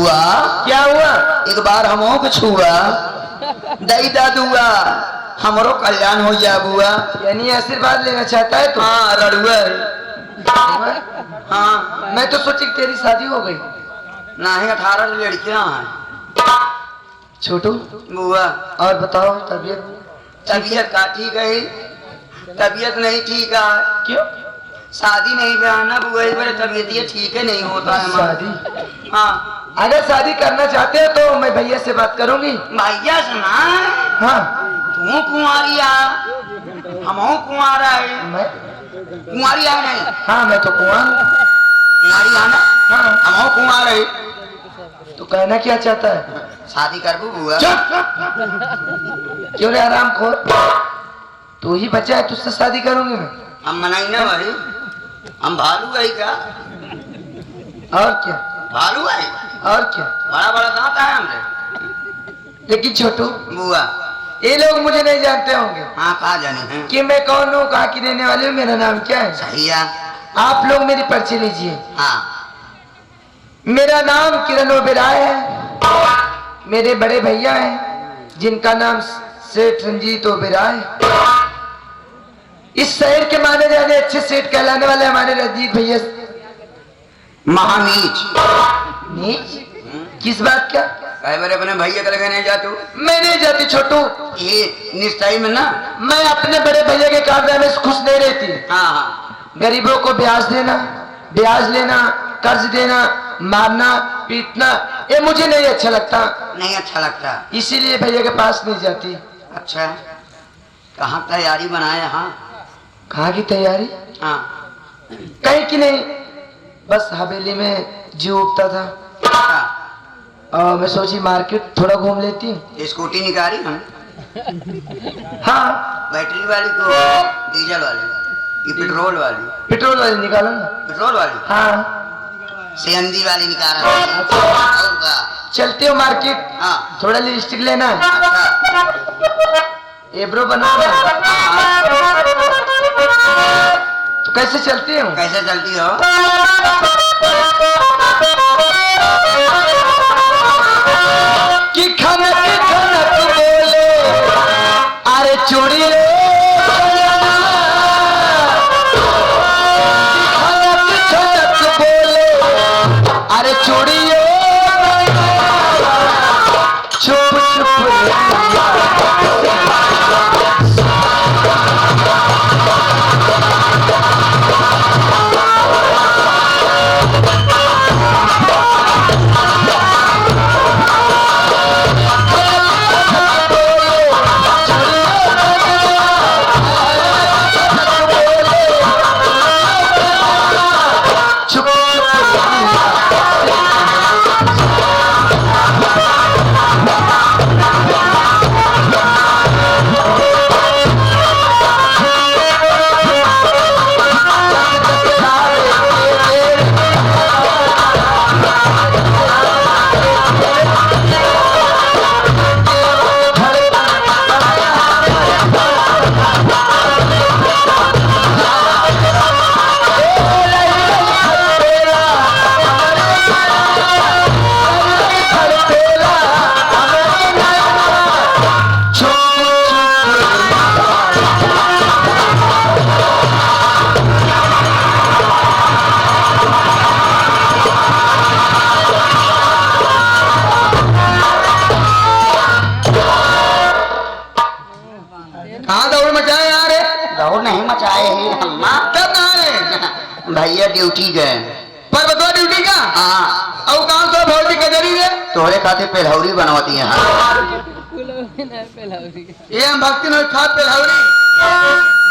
बुआ क्या हुआ? एक बार हमो के छुआ दई दादुआ हमरो कल्याण हो जा बुआ। यानी आशीर्वाद लेना चाहता है तू? हाँ रड़ुआ हाँ मैं तो सोची कि तेरी शादी हो गई। नहीं 18 लड़कियां हैं छोटू बुआ। और बताओ तबीयत? तबीयत का ठीक है? तबीयत नहीं ठीक है। क्यों? शादी नहीं बहाना बुआ इस बार तबीयत ये ठीक है नहीं होता है शादी? हाँ अगर शादी करना चाहते हो तो मैं भैया से बात करूंगी। भैया सुना हाँ तू कुंवारिया हम कुंवारा है। मैं कुंवारिया नहीं? हाँ मैं तो कुंवार हूँ। कुंवारी आना हाँ हम कुंवार है। तो कहना क्या चाहता है? शादी कर बुआ। क्यों रे आराम खोर, तू ही बचा है, तुझसे शादी करूंगी मैं। हम मनाई ना भाई हम भालू है क्या? और क्या? भालू है और क्या? बड़ा बड़ा दांत है हमरे। लेकिन छोटू बुआ ये लोग मुझे नहीं जानते होंगे। हाँ कहा जाने हैं कि मैं कौन हूँ, कहाँ की रहने वाली हूँ, मेरा नाम क्या है। सही है। आप लोग मेरी पर्ची लीजिए। हाँ मेरा नाम किरण ओबेरॉय है। मेरे बड़े भैया हैं जिनका नाम सेठ रंजीत ओबेरॉय। इस शहर के माने जाने अच्छे सेठ कहलाने वाले हमारे रंजीत भैया। महानीच नीच? किस बात का? कई बार अपने भैया के लगे नहीं जातू? मैं नहीं जाती छोटू। ये निष्ठाई में ना मैं अपने बड़े भैया के कारनामे में खुश नहीं रहती। हाँ हाँ गरीबों को ब्याज देना, ब्याज लेना, कर्ज देना, मारना पीटना ये मुझे नहीं अच्छा लगता। नहीं अच्छा लगता इसीलिए भैया के पास नहीं जाती। अच्छा कहाँ तैयारी बनाए? हाँ कहाँ की तैयारी? हाँ कहीं की नहीं, बस हवेली में जी उठता था हाँ। और मैं सोची मार्केट थोड़ा घूम लेती हूँ। स्कूटी निकाली हम हाँ बैटरी वाली को डीजल वाली कि पेट्रोल वाली? पेट्रोल वाली निकालो ना। पेट्रोल वाली? हाँ सीएनजी वाली निकाला। अच्छा। और का? चलती हो मार्केट, हाँ थोड़ा लिपस्टिक लेना है, अच्छा। एब्रो बनाना है। तो कैसे चलती हूँ? कैसे चलती हो? कि खनक खनक बोले अरे चूड़ी रे खनक खनक बोले अरे चूड़ी छुप छुप भैया ड्यूटी गए। पर बतवा ड्यूटी का? हाँ और कहाँ से भौजी कजरी रे? तोहरे खाते पेलहौरी बनवाती है। ये हम भक्ति में खाद पेलहौरी।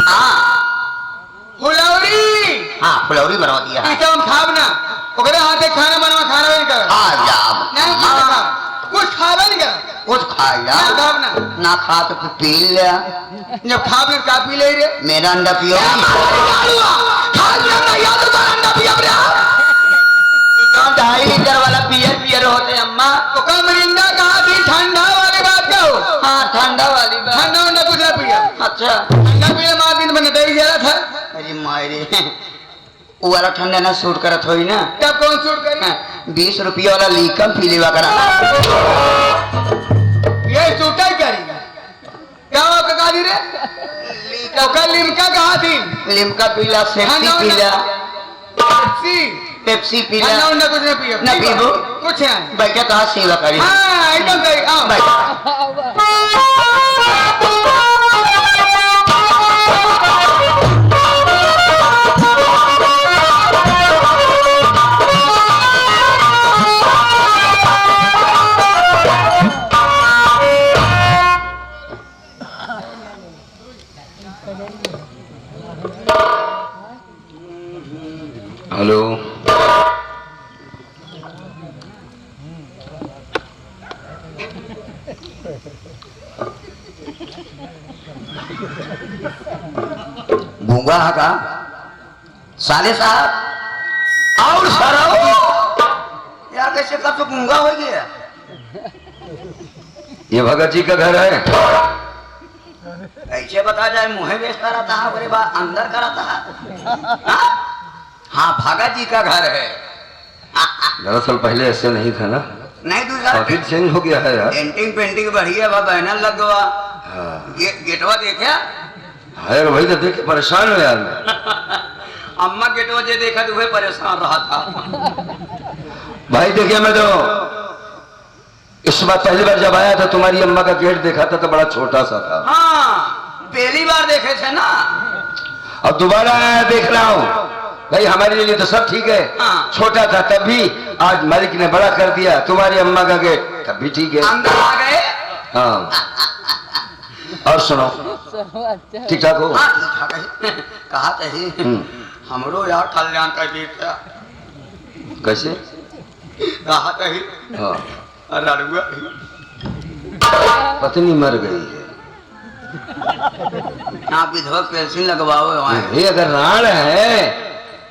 हाँ फुलौरी। हाँ फुलौरी बनवाती है। इसे हम खाब ना ओकरे हाथे खाना बनवा खाना नहीं कर। हाँ जाब नहीं खाना कुछ खावे नहीं कर। कुछ खाया ना खाब ना ना खा तो फिर पी लिया। जब खाब ने का पी ले रे? मेरा अंडा पियो। खा लिया ना याद तो अंडा पिया रे। 2.5 लीटर वाला पियर पियर होते अम्मा। तो कल मरिंदा कहाँ थी? ठंडा वाली बात का हो। हाँ ठंडा वाली बात। ठंडा वंडा कुछ ना पिया। अच्छा ठंडा पिए माँ दिन बने दही जरा था। अरे मायरे वो वाला ठंडा ना सूट करत होई ना। क्या कौन सूट करी? 20 रुपया वाला लीकम पी लेवा करा। ये सूटा ही करी क्या हो कहा दी रे? तो कल लिमका कहा थी? लिमका पीला, सेप्सी पीला, पेप्सी पीला। ना कुछ नहीं पियो ना पीबो कुछ है बैठा कहा सेवा करी। हाँ एकदम सही आओ हेलो गूंगा है का साले साहब और सराओ यार कैसे कब तो गूंगा हो गया। ये भगत जी का घर है। ऐसे बता जाए मुँह बेचता रहता है बड़े बात अंदर का रहता है। हाँ भगत जी का घर है। दरअसल पहले ऐसे नहीं था ना, नहीं दूसरा काफी चेंज हो गया है यार। पेंटिंग पेंटिंग बढ़िया बा, बैनर लग गवा। हाँ। गेटवा देखा है वही तो देख के परेशान हो यार मैं। अम्मा गेटवा जे देखा तो वह परेशान रहा था। भाई देखिए मैं तो इस बार पहली बार जब आया था तुम्हारी अम्मा का गेट देखा था तो बड़ा छोटा सा था। हाँ पहली बार देखे थे ना। अब दोबारा आया देख रहा हूँ भाई, हमारे लिए तो सब ठीक है। हाँ। छोटा था तब भी, आज मालिक ने बड़ा कर दिया। तुम्हारी अम्मा का गेट तब भी ठीक है। अंदर आ गए। हाँ और सुनो ठीक ठाक हो? हाँ ठीक ठाक है। कहा चाहिए हमरो यार कल्याण का बेटा कैसे? कहा चाहिए हाँ लड़ुआ पत्नी मर गई है। आप विधवा पेंशन लगवाओ वहाँ। ये अगर राण है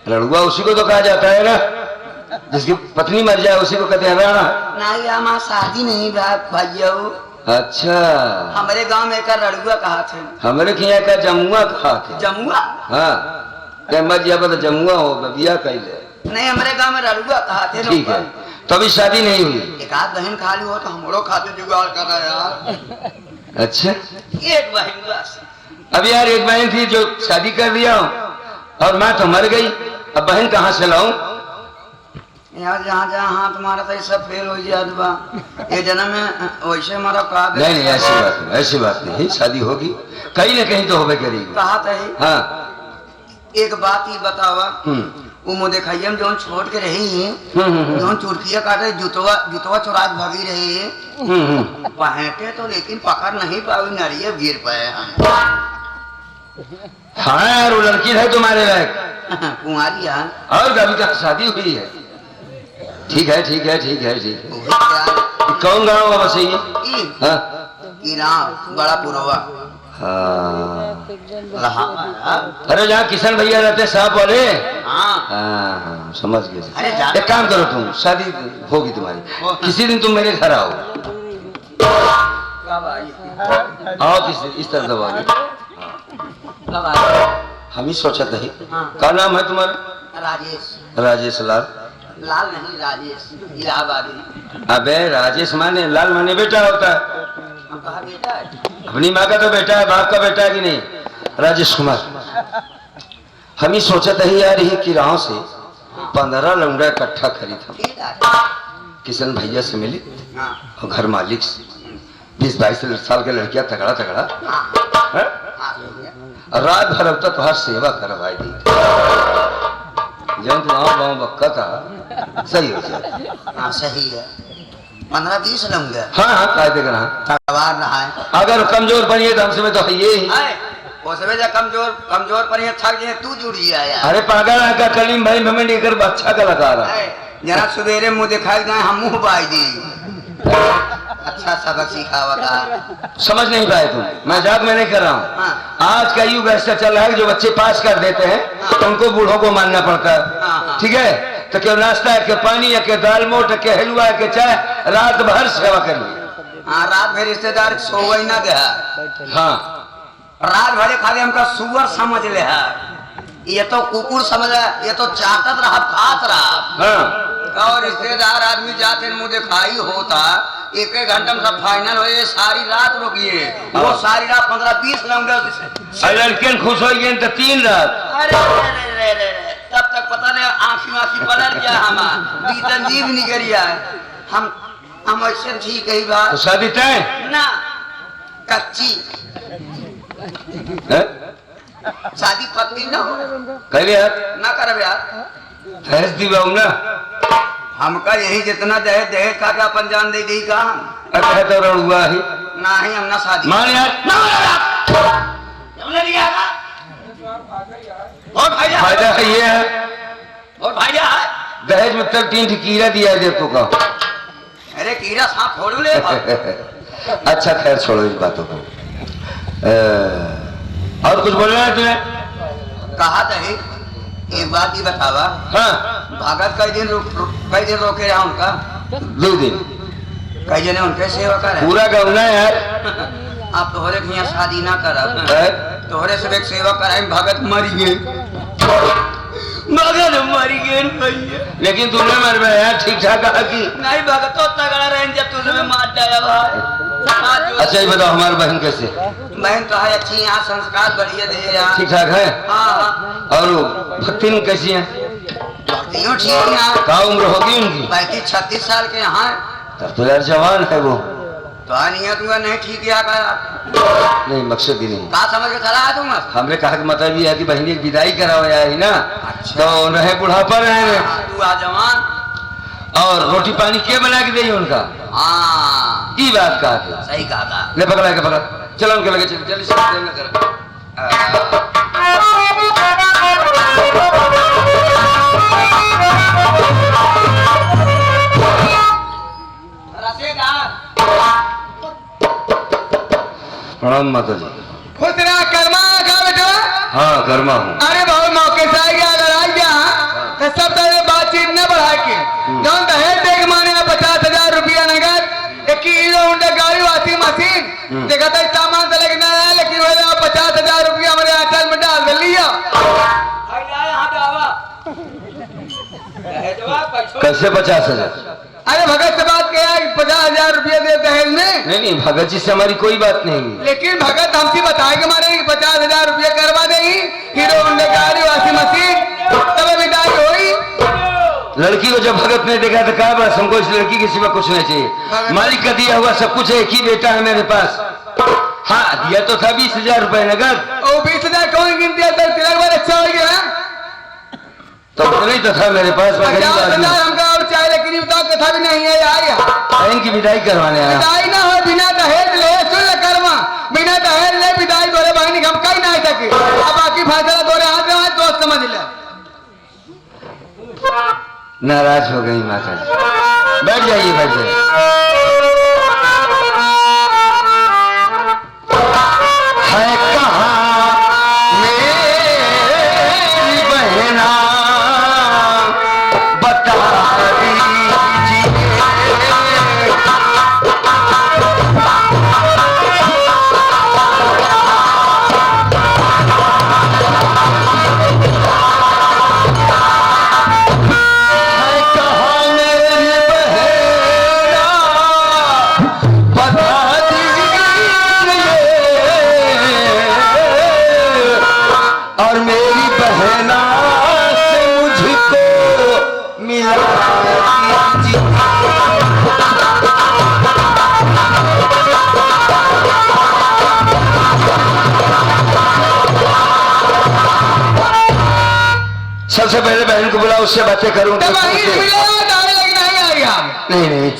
लड़ुआ उसी को तो कहा जाता है ना, जिसकी पत्नी मर जाए उसी को कहते हैं राणा। नहीं हमारा शादी नहीं भैया। अच्छा हमारे गांव में एक लड़ुआ कहा थे। हमारे यहाँ का जमुआ कहा थे। जमुआ हाँ मर जाए तो जमुआ हो बिया कहले। नहीं हमारे गांव में लड़ुआ कहा थे। ठीक है तो अभी शादी नहीं हुई? एक आध बहन खाली हो तो हमरो खाते जुगाड़ कर रहा यार। अच्छा एक बहन बस। अब यार एक बहन थी जो शादी कर दिया और मैं तो मर गई, अब बहन कहाँ से लाऊं? यार जहाँ जहाँ हाथ तुम्हारा तो सब फेल हो जात बा। ये जन्म में वैसे हमारा का नहीं नहीं ऐसी बात नहीं, ऐसी बात नहीं, शादी होगी कहीं ना कहीं तो होबे करेगी। कहा था ही। हाँ एक बात ही बतावा वो मुझे खैयम जो छोड़ के रही जो चुरकिया काटे जुतवा जुतवा चुरात भागी रही पहटे तो लेकिन पकड़ नहीं पाई नरिये गिर पाए। हाँ यार वो लड़की है तुम्हारे लायक कुंवारी यार और अभी तक शादी हुई है। ठीक है ठीक है ठीक है ठीक है। कौन गाँव है बस ये? हाँ बड़ा पुरवा। हाँ अरे जहाँ किशन भैया रहते साहब वाले। हाँ समझ गए। एक काम करो तुम शादी होगी तुम्हारी, किसी दिन तुम मेरे घर आओ किसी इस तरह दबा हम ही सोचा था। क्या नाम है तुम्हारा? राजेश। राजेश लाल? लाल नहीं राजेश इलाहाबादी। अबे राजेश माने लाल माने बेटा होता है। कहा बेटा है? अपनी माँ का तो बेटा है, बाप का बेटा है कि नहीं? राजेश कुमार हम ही सोचा था यार ही कि राह से 15 लौंडा इकट्ठा खरीदा। किशन भैया से मिली और घर मालिक से 20-22 साल के लड़कियां तगड़ा तगड़ा रात भर अब तक तो हर सेवा करवाई दी। जब गाँव बक्का था सही हो जाए। हाँ सही है 15-20 लूंगा। हाँ हाँ काय देख रहा रहा है। अगर कमजोर बनिए तो हमसे में तो ये ही कमजोर कमजोर पर थक जाए तू जुड़ गया यार। अरे पागल का कलीम भाई हमें लेकर अच्छा का लगा रहा है। जरा सवेरे मुंह दिखाई जाए हम मुंह बाई दी। अच्छा सबक सीखा बता। समझ नहीं पाए तुम, मजाक में नहीं कर रहा हूँ। आज का युग ऐसा चल रहा है जो बच्चे पास कर देते हैं उनको बूढ़ों को मानना पड़ता है। ठीक है तो क्यों नाश्ता है, क्या पानी है, क्या दाल मोट है, क्या हलवा है, क्या चाय, रात भर सेवा कर ली। हाँ रात भर रिश्तेदार सोवई ना गया। हाँ रात भरे खाली हमका सुअर समझ ले है। ये तो कुकुर समझ, ये तो चाटत रहा, खात रहा। हाँ और रिश्तेदार आदमी जाते मुँह दिखाई होता, एक घंटा में सब फाइनल हो, सारी रात रुकिए। वो सारी रात 15-20 किलोमीटर लड़कियन खुश हो गए तो 3 रात। अरे रे रे रे रे, तब तक पता नहीं आँखी पलट गया, हमारा बीतन जीव निकल गया है। हम ऐसे ठीक है बात तो शादी तय ना, कच्ची है? शादी पक्की ना हो, कहले यार ना करब यार। दहेज दिवाऊ ना। हमका यही जितना दहेज दहेज का क्या अपन जान दे दी का अच्छा तो रड़ुआ ही ना ही, हम ना शादी मान यार ना हमने लिया का। और भाईया फायदा है ये है, और भाईया है। दहेज में तक 3 कीड़ा दिया है देखो का। अरे कीड़ा सांप फोड़ ले। अच्छा खैर छोड़ो इस बातों को। और कुछ बोलना है तुम्हें? कहा दहे एक बात ही बतावा। हाँ भगत कई दिन रोके रहा उनका? 2 दिन कई जने उनके सेवा करे। पूरा गौना है यार। आप तोहरे के यहाँ शादी ना करब, है? तोहरे से एक सेवा कराए, भगत मरी गए, भगत मरी गए भैया। लेकिन तुमने मर में यार ठीक ठाक कहा कि नहीं भगत तो तगड़ा रहे जब तुझे मार डाला भाई। अच्छा ये बताओ हमारी बहन कैसे? बहन तो है अच्छी, यहाँ संस्कार बढ़िया दे रहा। ठीक ठाक है। हाँ और भक्ति कैसी है? भक्तियों ठीक है यहाँ। क्या उम्र होगी उनकी? 35-36 साल के यहाँ। तब तो यार जवान है वो। तो नियत हुआ नहीं ठीक है नहीं मकसद ही नहीं। कहा समझ के चला है तुम? हमने कहा कि मतलब ये है कि बहनी की विदाई कराओ यार ही ना। अच्छा। तो रहे बुढ़ापा रहे तू आ जवान। और रोटी पानी के बना के दी उनका? हाँ ये बात कहा था। सही कहा था। ले पकड़ा के पकड़ा, चलो उनके लगे चल जल्दी से देर न कर। प्रणाम माता जी। खुश रहा, कर्मा का बेटा। हाँ कर्मा हूँ। अरे बहुत मौके से आ गया, अगर आ गया तो सब तरह बातचीत न बढ़ा के जौन दहेज देख माने 50,000 रुपया नगद, 1 हीरो होंडा गाड़ी, वॉशिंग मशीन देखा था सामान तो लेकिन आया, लेकिन वो 50,000 रुपया हमारे आंचल में डाल दे लिया। कैसे 50,000? अरे भगत से बात किया 50,000 रुपया दे दहेज में। नहीं भगत जी से हमारी कोई बात नहीं। लेकिन भगत हमसे बताए कि हमारे 50,000 रुपया करवा दे, हीरो होंडा गाड़ी, वॉशिंग मशीन, तब विदाई हुई। लड़की को जब भगत ने देखा तो कहा बस हमको इस लड़की के सिवा कुछ नहीं चाहिए, मालिक का दिया हुआ सब कुछ है, एक ही बेटा है मेरे पास। हाँ दिया तो था 20,000 रुपए नगद। ओ 20,000 कौन गिन दिया? तिलक बार अच्छा हो गया तो नहीं तो था मेरे पास। 50,000 हमका और चाहिए, लेकिन बताओ कथा भी नहीं है यार। इनकी विदाई करवाने आया। विदाई ना हो बिना दहेज ले, सुन कर्मा, बिना दहेज ले विदाई तोरे बहनी हम कहीं नहीं सके। अब बाकी फैसला तोरे हाथ में, दोस्त समझ ले। नाराज हो गई माता जी। बैठ जाइए बैठ जाइए। है कहाँ मेरी बहना बता दीजिए। और मेरी बहना से मुझको मिला दीजिए। सबसे पहले बहन को बुला, उससे बातें करूं। नहीं नहीं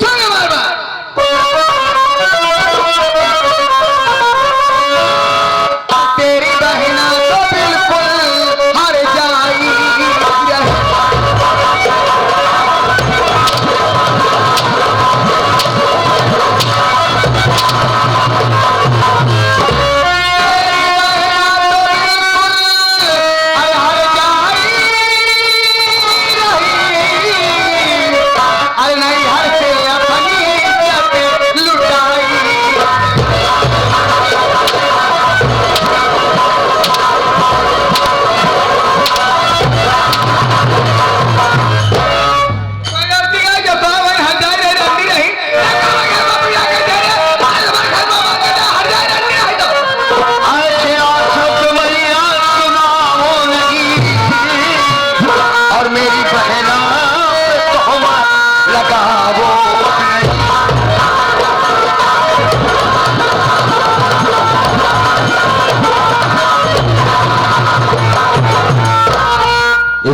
तेरी बहना तो बिल्कुल हर जाई। अरे नहीं हर से अपन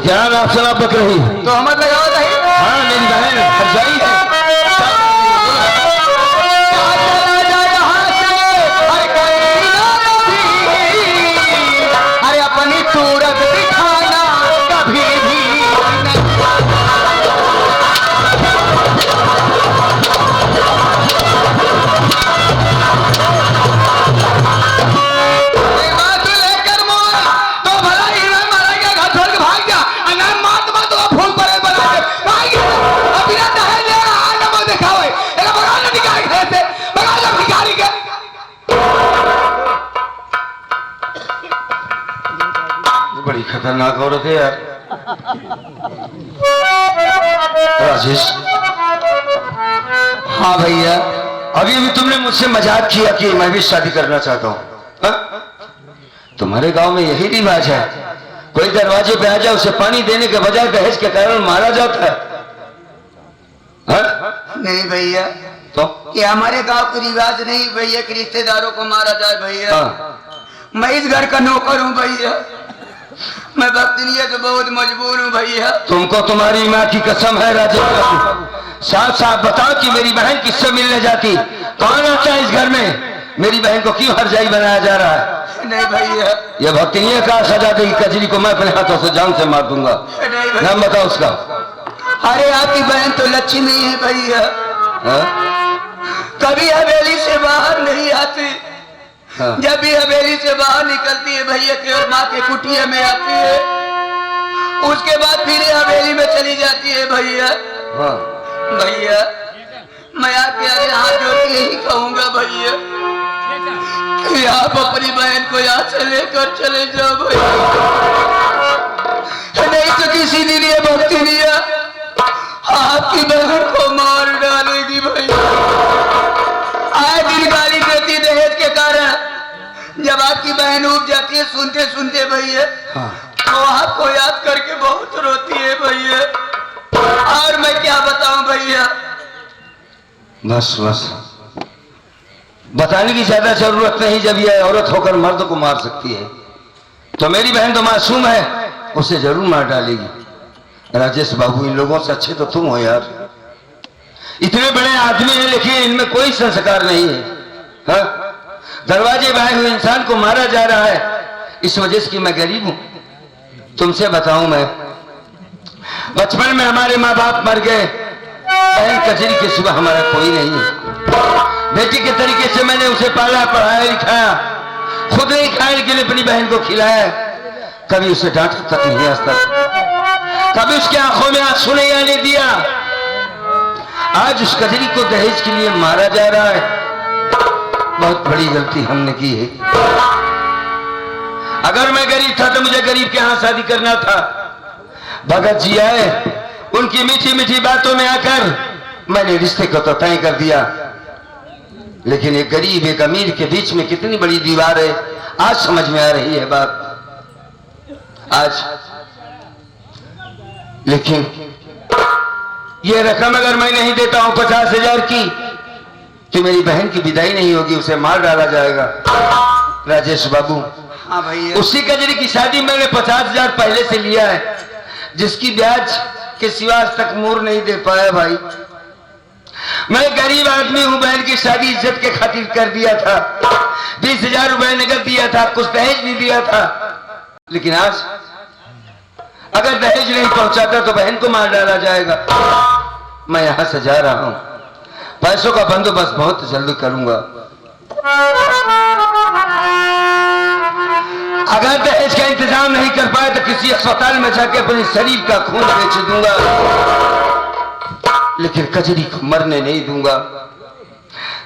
क्या नाम सुना बक रही? तो हम लगाओ नहीं। हाँ मेरी बहन हरजाई है। अरे अपनी सूरत दिखाना कभी भी लेकर मोर तो भला ही ना मारेगा, घर छोड़ के भाग जा। अगर मात मात तो फूल पर बना के भाग गया। अभी ना दहेज ले रहा है ना वो दिखावे। एक भगा ना भिखारी घर से, भगा ना भिखारी के। बड़ी खतरनाक औरत है यार। राजेश। हाँ भैया। अभी अभी तुमने मुझसे मजाक किया कि मैं भी शादी करना चाहता हूँ। तुम्हारे गांव में यही रिवाज है, कोई दरवाजे पे आ जाए उसे पानी देने के बजाय दहेज के कारण मारा जाता है। नहीं भैया, तो ये हमारे गांव के रिवाज नहीं भैया कि रिश्तेदारों को मारा जाए भैया। मैं इस घर का नौकर हूँ भैया, मैं भक्तनीय तो बहुत मजबूर हूँ भैया। तुमको तुम्हारी माँ की कसम है राजेश, साफ साफ बताओ कि मेरी बहन किससे मिलने जाती? कौन आता है इस घर में? मेरी बहन को क्यों हरजाई बनाया जा रहा है? नहीं भैया, यह भक्तनीय का सजा देगी कजरी को मैं अपने हाथों से जान से मार दूंगा। नहीं भैया। नाम बताओ उसका। अरे आपकी बहन तो लक्ष्मी है भैया, हाँ? कभी हवेली से बाहर नहीं आती। हाँ। जब भी हवेली से बाहर निकलती है भैया केवल माँ के कुटिया में आती है, उसके बाद फिर ये हवेली में चली जाती है भैया। हाँ। भैया मैं आपके आगे हाथ जोड़ के यही कहूंगा भैया कि आप अपनी बहन को यहाँ से लेकर चले जाओ भैया, नहीं तो किसी दिन ये भक्तनीय आपकी बहन को मार डालेगी भैया। आए दिन गाली देती दहेज के कारण, जब आपकी बहन उठ जाती है सुनते सुनते भैया, हाँ। तो आपको याद करके बहुत रोती है भैया। और मैं क्या बताऊं भैया। बस बस बताने की ज्यादा जरूरत नहीं, जब यह औरत होकर मर्द को मार सकती है तो मेरी बहन तो मासूम है, उसे जरूर मार डालेगी। राजेश बाबू, इन लोगों से अच्छे तो तुम हो यार। इतने बड़े आदमी हैं लेकिन इनमें कोई संस्कार नहीं है। हाँ? दरवाजे बाहर हुए इंसान को मारा जा रहा है इस वजह से कि मैं गरीब हूं। तुमसे बताऊं, मैं बचपन में हमारे माँ बाप मर गए, बहन कजरी के सिवा हमारा कोई नहीं है। बेटी के तरीके से मैंने उसे पाला, पढ़ाया, लिखाया, खुद नहीं खाया लेकिन अपनी बहन को खिलाया। कभी उसे डांटा तक नहीं आज तक, कभी उसके आंखों में आंसू नहीं आने दिया। आज उस कजरी को दहेज के लिए मारा जा रहा है। बहुत बड़ी गलती हमने की है। अगर मैं गरीब था तो मुझे गरीब के यहाँ शादी करना था। भगत जी आए, उनकी मीठी मीठी बातों में आकर मैंने रिश्ते को तो तय कर दिया, लेकिन एक गरीब एक अमीर के बीच में कितनी बड़ी दीवार है आज समझ में आ रही है बात आज। लेकिन ये रकम अगर मैं नहीं देता हूं 50,000 की तो मेरी बहन की विदाई नहीं होगी, उसे मार डाला जाएगा। राजेश बाबू, हाँ भैया। उसी कजरी की शादी मैंने 50,000 पहले से लिया है, जिसकी ब्याज के सिवा आज तक मोर नहीं दे पाया भाई। मैं गरीब आदमी हूं, बहन की शादी इज्जत के खातिर कर दिया था। 20,000 रुपए नगद दिया था, कुछ दहेज भी दिया था, लेकिन आज अगर दहेज नहीं पहुंचाता तो बहन को मार डाला जाएगा। मैं यहां से जा रहा हूं, पैसों का बंदोबस्त बहुत जल्द करूंगा। अगर दहेज का इंतजाम नहीं कर पाए तो किसी अस्पताल में जाके अपने शरीर का खून बेच दूंगा, लेकिन कजरी को मरने नहीं दूंगा।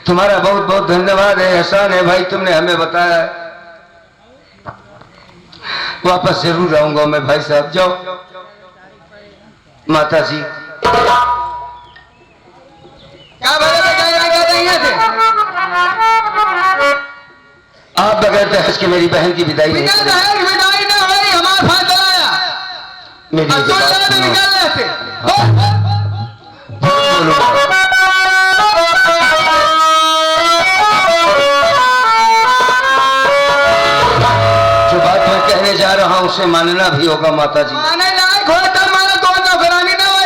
तुम्हारा बहुत बहुत धन्यवाद है, एहसान है भाई, तुमने हमें बताया। वापस जरूर आऊंगा मैं भाई साहब। जाओ माता जी। आप बगैर दहेज के मेरी बहन की विदाई नहीं करेंगे। हमारा फायदा आया मेरी एक बात सुनो। निकालने से बोलो। जो बात मैं कहने जा रहा हूं उसे मानना भी होगा माता जी। आने लायक हो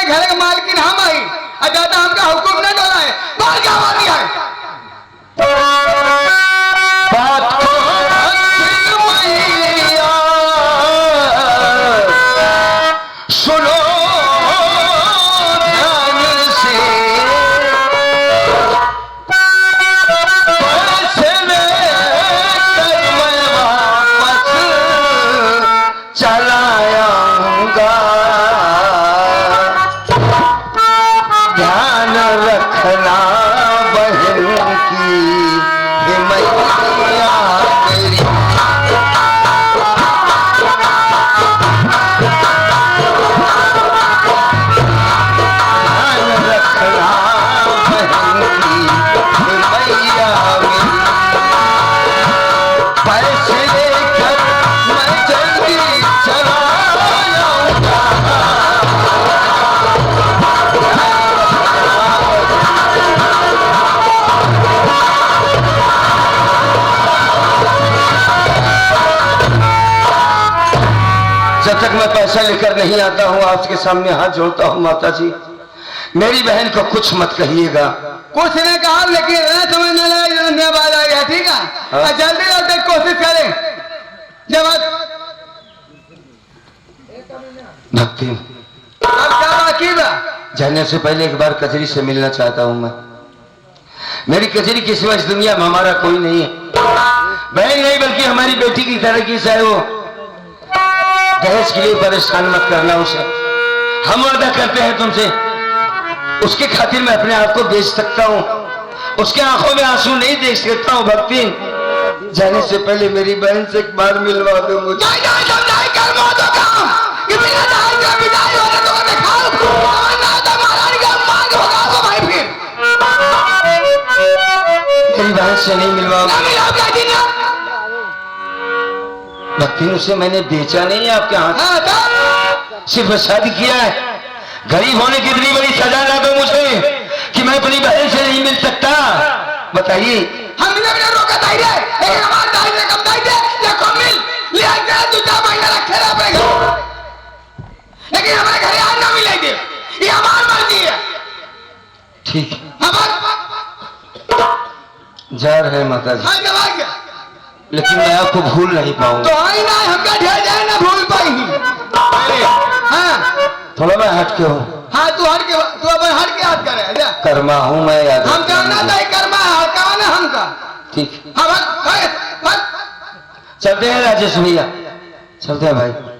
घर का मालकिन हम आई और ज्यादा हमका हुक्म न डोला है बाहर क्या बात है बात को मैया सुनो ध्यान से पैसे लेकर मैं वापस चला आऊंगा ध्यान रखना बहन की हे मैया तेरी ध्यान रखना बहन की हे मैया मेरी पैसे लेकर मैं जल्दी चला आऊंगा जब तक मैं पैसा लेकर नहीं आता हूँ आपके सामने हाथ जोड़ता हूँ माता जी मेरी बहन को कुछ मत कहिएगा कुछ ने कहा लेकिन न समझ में लगा धन्यवाद आ गया ठीक है हाँ। और जल्दी लौटने की कोशिश करें जब भक्ति अब क्या बाकी बा जाने से पहले एक बार कचरी से मिलना चाहता हूँ मैं मेरी कचरी के सिवा इस दुनिया में हमारा कोई नहीं है बहन नहीं बल्कि हमारी बेटी की तरह की चाहे वो दहेज के लिए परेशान मत करना उसे हम वादा करते हैं तुमसे उसके खातिर मैं अपने आप को बेच सकता हूँ उसके आंखों में आंसू नहीं देख सकता हूँ भक्ति जाने से पहले मेरी बहन से एक बार मिलवा दो मुझे मेरी बहन से नहीं मिलवाओ भक्ति उसे मैंने बेचा नहीं है आपके हाथ सिर्फ शादी किया है गरीब होने की इतनी बड़ी सजा ना दो मुझे कि मैं अपनी बहन से नहीं मिल सकता बताइए हमने भी रोका था रे लेकिन हमारे दाई ने कम दाई दे या कम मिल ले आके दूसरा महीना रखे रहा पड़ेगा लेकिन हमारे घर आज ना मिलेंगे ये हमारी मर्जी है ठीक हमारे जा रहे माता जी हाँ जवाब क्या लेकिन मैं आपको भूल नहीं पाऊंगा तो आई ना हमका ढेर जाए ना भूल पाई हाँ थोड़ा मैं हट के हूँ हाँ तू अपन हट के याद करे जा कर्मा हूँ मैं याद हम करना था कर्मा है कौन है हमका ठीक हाँ बस चलते हैं राजेश भैया चलते हैं भाई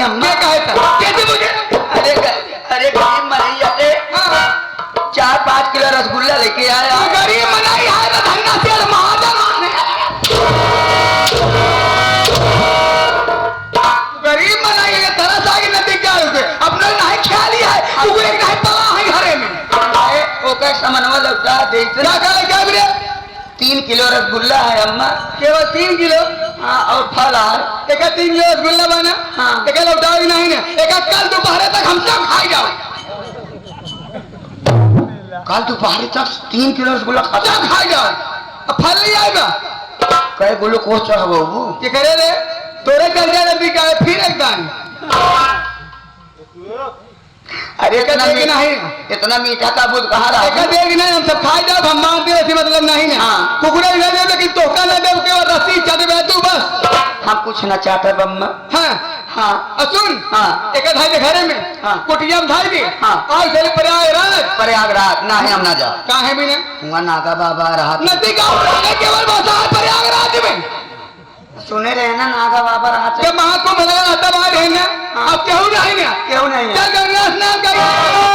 अम्मा कैसे मुझे अरे गरीब मलाई आते 4-5 किलो रसगुल्ला लेके आया गरीब मलाई आया तो धन्ना से गरीब मलाई है तरस आगे नदी क्या अपना नहीं ख्याल है तू एक नहीं पला है घरे में ओकर समनवा लगता देख क्या 3 किलो रसगुल्ला है अम्मा केवल 3 किलो हाँ और फल है एक 3 किलो रसगुल्ला बना हाँ एक लौटाओ ही नहीं ना एक कल दोपहर तक हम सब खाई जाओ कल दोपहर तक 3 किलो रसगुल्ला सब खाई जाओ अब फल नहीं आएगा कई ग्लूकोज चढ़ाबो क्या करे रे तोरे चल जाए नदी का फिर एक दान अरे इतना मीठा का बुध कहा रहा नहीं हम सब खाई जाओ हम मांगते ऐसी मतलब नहीं है हाँ। कुकुरे भी दे लेकिन तोहका ना दे के बाद रस्सी चाटे बे तू बस हम कुछ ना चाहते बम्मा हाँ हाँ और सुन हाँ एक धाई के घरे में हाँ कुटिया में धाई दी हाँ आज चले प्रयागराज ना है हम ना जा काहे भी ना वहाँ नागा बाबा रहा नदी का केवल बसा प्रयागराज में सुने रहे ना नागा बाबा रहा जब महाकुंभ लगा तब आ रहे ना अब क्यों नहीं ना क्यों नहीं चल गंगा स्नान कर